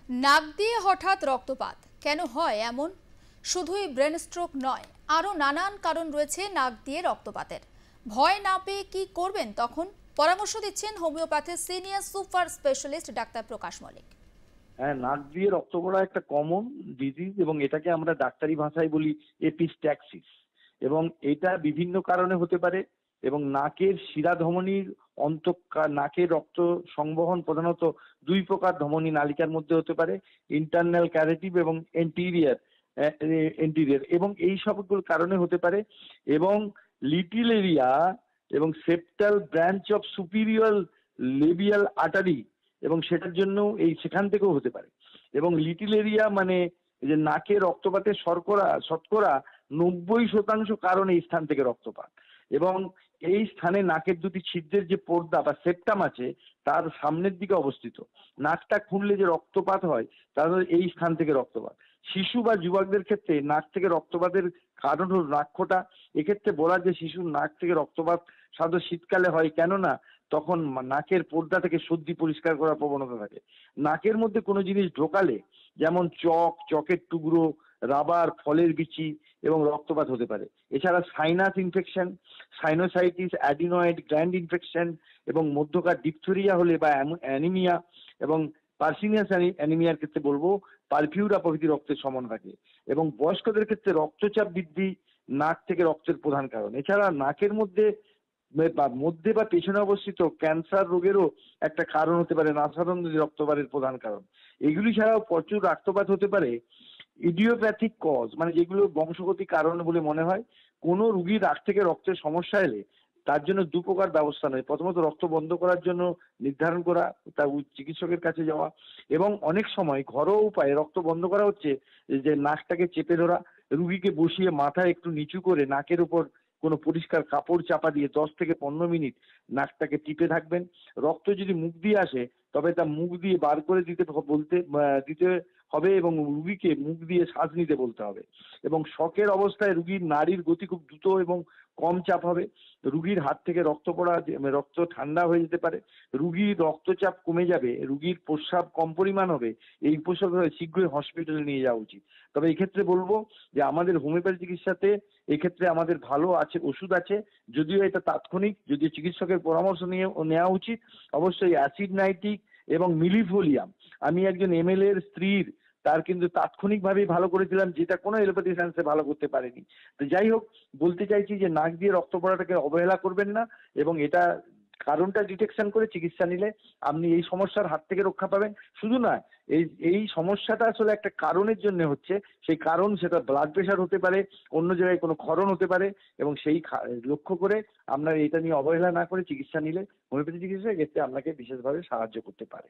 নাক দিয়ে হঠাৎ রক্তপাত কেন হয় এমন? শুধুই ব্রেন স্ট্রোক নয়, আরও নানান কারণ রয়েছে নাক দিয়ে রক্তপাতের। ভয় না পেয়ে কি করবেন তখন? পরামর্শ দিচ্ছেন হোমিওপ্যাথির সিনিয়র সুপার স্পেশালিস্ট ডাক্তার প্রকাশ মল্লিক। হ্যাঁ, নাক দিয়ে রক্ত পড়া একটা কমন ডিজিজ এবং এটাকে আমরা ডাক্তারি ভাষায় বলি এপিস্ট্যাক্সিস। এবং এটা বিভিন্ন কারণে হতে পারে এবং নাকের শিরাধমনীর নাকের রক্ত সংবহন প্রধানত দুই প্রকার ধমনী নালিকার মধ্যে হতে পারে, ইন্টারনাল ক্যারেটিভ এবং এন্টিরিয়ার এন্টিরিয়ার এবং এই সবগুলো কারণে হতে পারে। এবং লিটিল এরিয়া এবং septal branch of superior labial artery এবং সেটার জন্য সেখান থেকেও হতে পারে। এবং লিটিল এরিয়া মানে যে নাকে রক্তপাতের শতকরা 90% কারণ এই স্থান থেকে রক্তপাত। এবং এই স্থানে নাকের দুটি ছিদ্রের যে পর্দা বা সেপ্টাম আছে তার সামনের দিকে অবস্থিত। নাকটা খুললে যে রক্তপাত হয় তাহলে এই স্থান থেকে রক্তপাত। শিশু বা যুবকদের ক্ষেত্রে নাক থেকে রক্তপাতের কারণ হল নাকফোঁটা। এক্ষেত্রে বলা যে শিশুর নাক থেকে রক্তপাত সাধারণত শীতকালে হয়, কেননা তখন নাকের পর্দা থেকে সর্দি পরিষ্কার করার প্রবণতা থাকে। নাকের মধ্যে কোনো জিনিস ঢোকালে যেমন চকের টুকরো, রাবার, ফলের বিচি এবং রক্তপাত হতে পারে। এছাড়া sinus infection, sinusitis, adenoid gland infection এবং মধ্যকার ডিপথেরিয়া হলে বা অ্যানিমিয়া এবং পার্সিনিয়াস অ্যানিমিয়ার ক্ষেত্রে বলবো পারফিউরা প্রভৃতি রক্তের সমন থাকে। এবং বয়স্কদের ক্ষেত্রে রক্তচাপ বৃদ্ধি নাক থেকে রক্তের প্রধান কারণ। এছাড়া নাকের মধ্যে বা পেছনে অবস্থিত ক্যান্সার রোগেরও একটা কারণ হতে পারে নাসাধারণ রক্তপাতের প্রধান কারণ। এগুলি ছাড়াও প্রচুর রক্তপাত হতে পারে ইডিওপ্যাথিক কজ, মানে যেগুলো বংশগতিক কারণ বলে মনে হয়। কোনো রুগীর নাক থেকে রক্তের সমস্যা এলে তার জন্য দু প্রকার ব্যবস্থা নেই। প্রথমত রক্ত বন্ধ করার জন্য নির্ধারণ করা, তার চিকিৎসকের কাছে যাওয়া, এবং অনেক সময় ঘরোয়া উপায়ে রক্ত বন্ধ করা হচ্ছে যে নাকটাকে চেপে ধরা, রুগীকে বসিয়ে মাথা একটু নিচু করে নাকের উপর কোনো পরিষ্কার কাপড় চাপা দিয়ে 10 থেকে 15 মিনিট নাকটাকে টিপে থাকবেন। রক্ত যদি মুখ দিয়ে আসে তবে তা মুখ দিয়ে বার করে দিতে হবে এবং রুগীকে মুখ দিয়ে শ্বাস নিতে বলতে হবে। এবং শকের অবস্থায় রুগীর নাড়ির গতি খুব দ্রুত এবং কম চাপ হবে। রুগীর হাত থেকে রক্ত ঠান্ডা হয়ে যেতে পারে। রুগীর রক্তচাপ কমে যাবে, রুগীর প্রস্রাব কম পরিমাণ হবে। এই উপসর্গ হলে শীঘ্রই হসপিটালে নিয়ে যাওয়া উচিত। তবে এই ক্ষেত্রে বলবো যে আমাদের হোমিওপ্যাথি চিকিৎসাতে এক্ষেত্রে আমাদের ভালো আছে, ওষুধ আছে, যদিও এটা তাৎক্ষণিক, যদিও চিকিৎসকের পরামর্শ নিয়ে নেওয়া উচিত। অবশ্যই অ্যাসিড নাইট্রিক এবং মিলিফোলিয়াম, আমি একজন এমএলএ এর স্ত্রীর তার কিন্তু তাৎক্ষণিকভাবেই ভালো করেছিলাম, যেটা কোনো এলোপ্যাথি সায়েন্সে ভালো করতে পারেনি। তো যাই হোক, বলতে চাইছি যে নাক দিয়ে রক্ত পড়াটাকে অবহেলা করবেন না এবং এটা কারণটা ডিটেকশন করে চিকিৎসা নিলে আপনি এই সমস্যার হাত থেকে রক্ষা পাবেন। শুধু না, এই এই সমস্যাটা আসলে একটা কারণের জন্য হচ্ছে। সেই কারণ সেটা ব্লাড প্রেশার হতে পারে, অন্য জায়গায় কোনো ক্ষরণ হতে পারে, এবং সেই লক্ষ্য করে আপনার এটা নিয়ে অবহেলা না করে চিকিৎসা নিলে হোমিওপ্যাথি চিকিৎসা এক্ষেত্রে আপনাকে বিশেষভাবে সাহায্য করতে পারে।